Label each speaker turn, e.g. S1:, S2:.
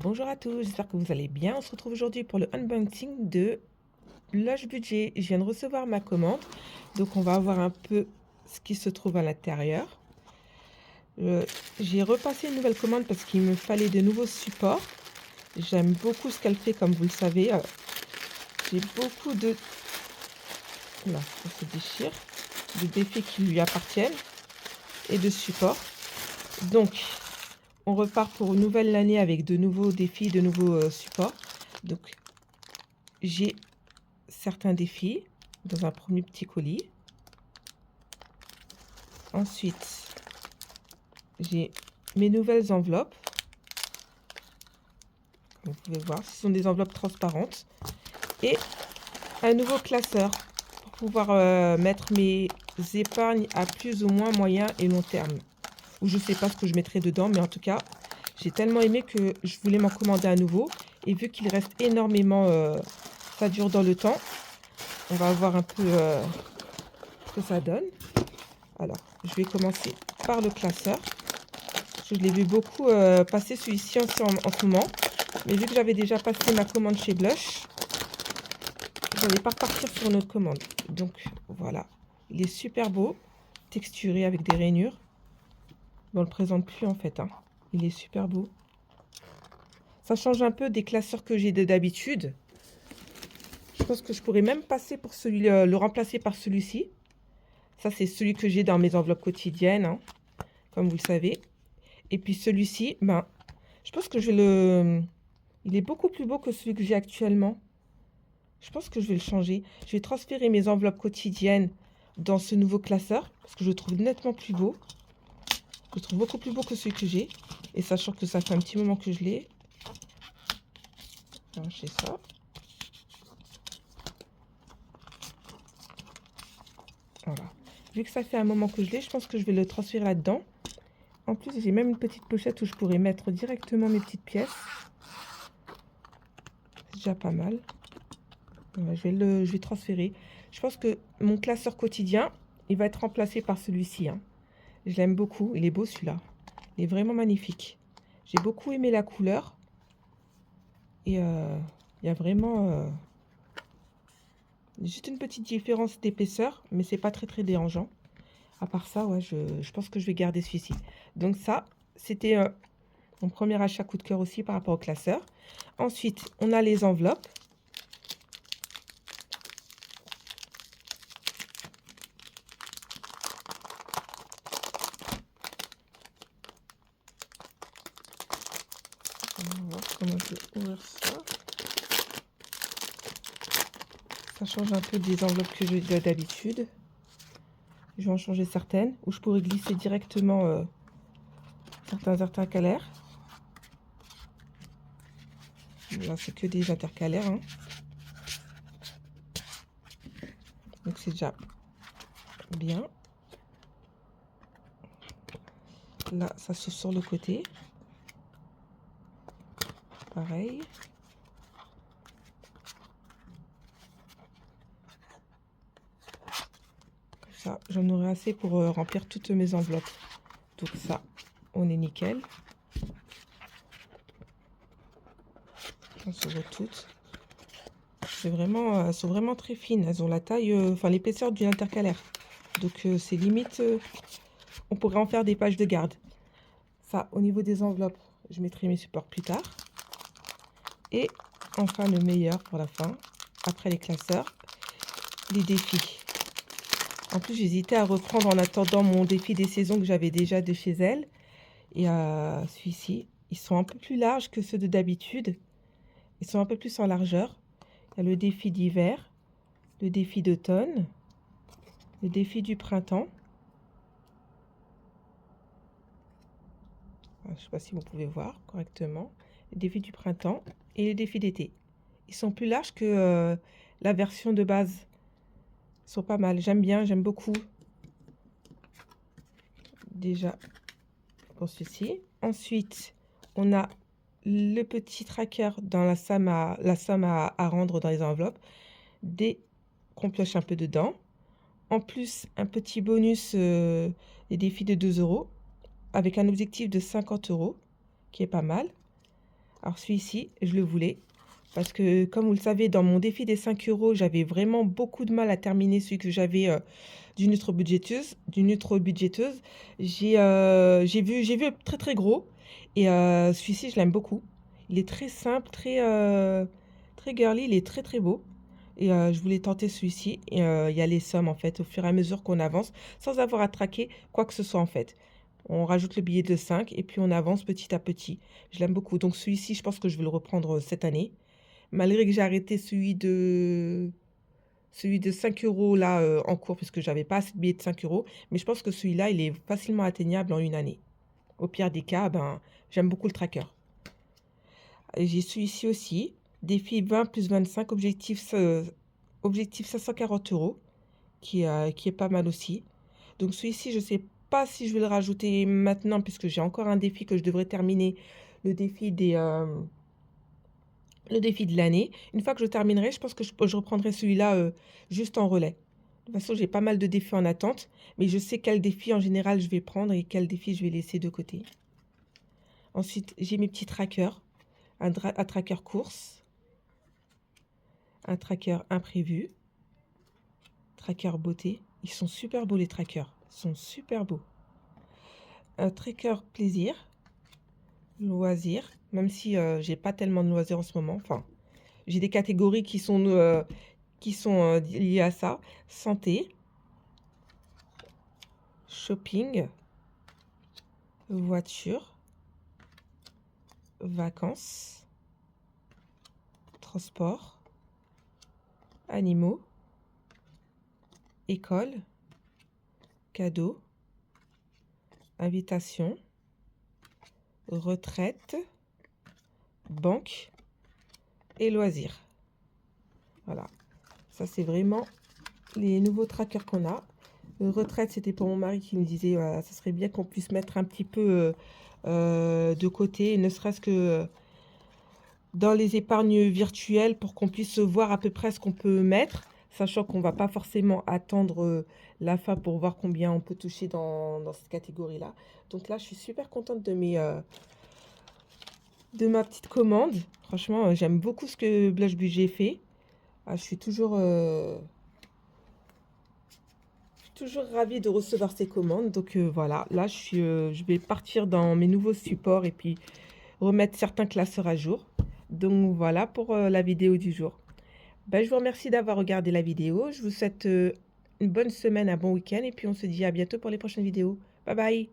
S1: Bonjour à tous, j'espère que vous allez bien. On se retrouve aujourd'hui pour le unboxing de Lush Budget. Je viens de recevoir ma commande, donc on va voir un peu ce qui se trouve à l'intérieur. J'ai repassé une nouvelle commande parce qu'il me fallait de nouveaux supports. J'aime beaucoup ce qu'elle fait, comme vous le savez. J'ai beaucoup de... Là, ça se déchire. De défis qui lui appartiennent et de supports. Donc, on repart pour une nouvelle année avec de nouveaux défis, de nouveaux supports. Donc, j'ai certains défis dans un premier petit colis. Ensuite, j'ai mes nouvelles enveloppes. Comme vous pouvez voir, ce sont des enveloppes transparentes. Et un nouveau classeur pour pouvoir mettre mes épargnes à plus ou moins moyen et long terme. Ou je ne sais pas ce que je mettrai dedans, mais en tout cas, j'ai tellement aimé que je voulais m'en commander à nouveau. Et vu qu'il reste énormément, ça dure dans le temps, on va voir un peu ce que ça donne. Alors, je vais commencer par le classeur. Je l'ai vu beaucoup passer celui-ci en ce moment. Mais vu que j'avais déjà passé ma commande chez Blush, je n'allais pas repartir sur une autre commande. Donc, voilà. Il est super beau, texturé avec des rainures. On ne le présente plus en fait. Il est super beau. Ça change un peu des classeurs que j'ai d'habitude. Je pense que je pourrais même passer pour le remplacer par celui-ci. Ça, c'est celui que j'ai dans mes enveloppes quotidiennes, comme vous le savez. Et puis celui-ci, je pense que je vais le... Il est beaucoup plus beau que celui que j'ai actuellement. Je pense que je vais le changer. Je vais transférer mes enveloppes quotidiennes dans ce nouveau classeur, parce que je le trouve nettement plus beau. Je le trouve beaucoup plus beau que celui que j'ai. Et sachant que ça fait un petit moment que je l'ai. J'ai ça. Voilà. Vu que ça fait un moment que je l'ai, je pense que je vais le transférer là-dedans. En plus, j'ai même une petite pochette où je pourrais mettre directement mes petites pièces. C'est déjà pas mal. Voilà, je vais transférer. Je pense que mon classeur quotidien, il va être remplacé par celui-ci. Je l'aime beaucoup. Il est beau celui-là. Il est vraiment magnifique. J'ai beaucoup aimé la couleur. Et il y a vraiment juste une petite différence d'épaisseur, mais c'est pas très dérangeant. À part ça, ouais, je pense que je vais garder celui-ci. Donc ça, c'était mon premier achat coup de cœur aussi par rapport au classeur. Ensuite, on a les enveloppes. On va voir comment je vais ouvrir ça. Ça change un peu des enveloppes que j'ai d'habitude. Je vais en changer certaines, où je pourrais glisser directement certains intercalaires. Là, c'est que des intercalaires. Donc, c'est déjà bien. Là, ça se sur le côté. Pareil. Comme ça, j'en aurai assez pour remplir toutes mes enveloppes. Donc ça, on est nickel. On se voit toutes. C'est vraiment, elles sont vraiment très fines. Elles ont la taille, enfin l'épaisseur du intercalaire. Donc c'est limite, on pourrait en faire des pages de garde. Ça, au niveau des enveloppes, je mettrai mes supports plus tard. Et enfin, le meilleur pour la fin, après les classeurs, les défis. En plus, j'hésitais à reprendre en attendant mon défi des saisons que j'avais déjà de chez elle. Et celui-ci, ils sont un peu plus larges que ceux de d'habitude. Ils sont un peu plus en largeur. Il y a le défi d'hiver, le défi d'automne, le défi du printemps. Je ne sais pas si vous pouvez voir correctement. Le défi du printemps et les défis d'été. Ils sont plus larges que la version de base. Ils sont pas mal. J'aime bien, j'aime beaucoup. Déjà pour ceci. Ensuite, on a le petit tracker dans la somme à rendre dans les enveloppes. Dès qu'on pioche un peu dedans. En plus, un petit bonus des défis de 2 € avec un objectif de 50 € qui est pas mal. Alors celui-ci, je le voulais parce que comme vous le savez, dans mon défi des 5 €, j'avais vraiment beaucoup de mal à terminer celui que j'avais, d'une Nutribudgeteuse. J'ai vu très, très gros et celui-ci, je l'aime beaucoup. Il est très simple, très girly, il est très, très beau et je voulais tenter celui-ci et il y a les sommes, en fait, au fur et à mesure qu'on avance, sans avoir à traquer quoi que ce soit, en fait. On rajoute le billet de 5 et puis on avance petit à petit. Je l'aime beaucoup. Donc celui-ci, je pense que je vais le reprendre, cette année. Malgré que j'ai arrêté celui de 5 € là, en cours parce que j'avais pas assez de billets de 5 €, mais je pense que celui-là, il est facilement atteignable en une année. Au pire des cas, ben, j'aime beaucoup le tracker. Et j'ai celui-ci aussi, défi 20 + 25, objectif 540 €, qui est pas mal aussi. Donc celui-ci, je sais pas si je vais le rajouter maintenant puisque j'ai encore un défi que je devrais terminer, le défi le défi de l'année. Une fois que je terminerai, je pense que je reprendrai celui-là, juste en relais. De toute façon, j'ai pas mal de défis en attente, mais je sais quel défi en général je vais prendre et quel défi je vais laisser de côté. Ensuite, j'ai mes petits trackers, un tracker course, un tracker imprévu, tracker beauté. Ils sont super beaux les trackers, ils sont super beaux. Un tracker plaisir, loisir, même si j'ai pas tellement de loisirs en ce moment. Enfin, j'ai des catégories qui sont liées à ça. Santé, shopping, voiture, vacances, transport, animaux, école, cadeaux, invitation, retraite, banque et loisirs. Voilà, ça c'est vraiment les nouveaux trackers qu'on a. Retraite, c'était pour mon mari qui me disait, voilà, ça serait bien qu'on puisse mettre un petit peu de côté, ne serait-ce que dans les épargnes virtuelles pour qu'on puisse voir à peu près ce qu'on peut mettre, sachant qu'on va pas forcément attendre la fin pour voir combien on peut toucher dans cette catégorie-là. Donc là, je suis super contente de ma petite commande. Franchement, j'aime beaucoup ce que Blush Budget fait. Ah, je suis toujours ravie de recevoir ces commandes. Donc voilà, là, je vais partir dans mes nouveaux supports et puis remettre certains classeurs à jour. Donc voilà pour la vidéo du jour. Ben, je vous remercie d'avoir regardé la vidéo. Je vous souhaite une bonne semaine, un bon week-end et puis on se dit à bientôt pour les prochaines vidéos. Bye bye!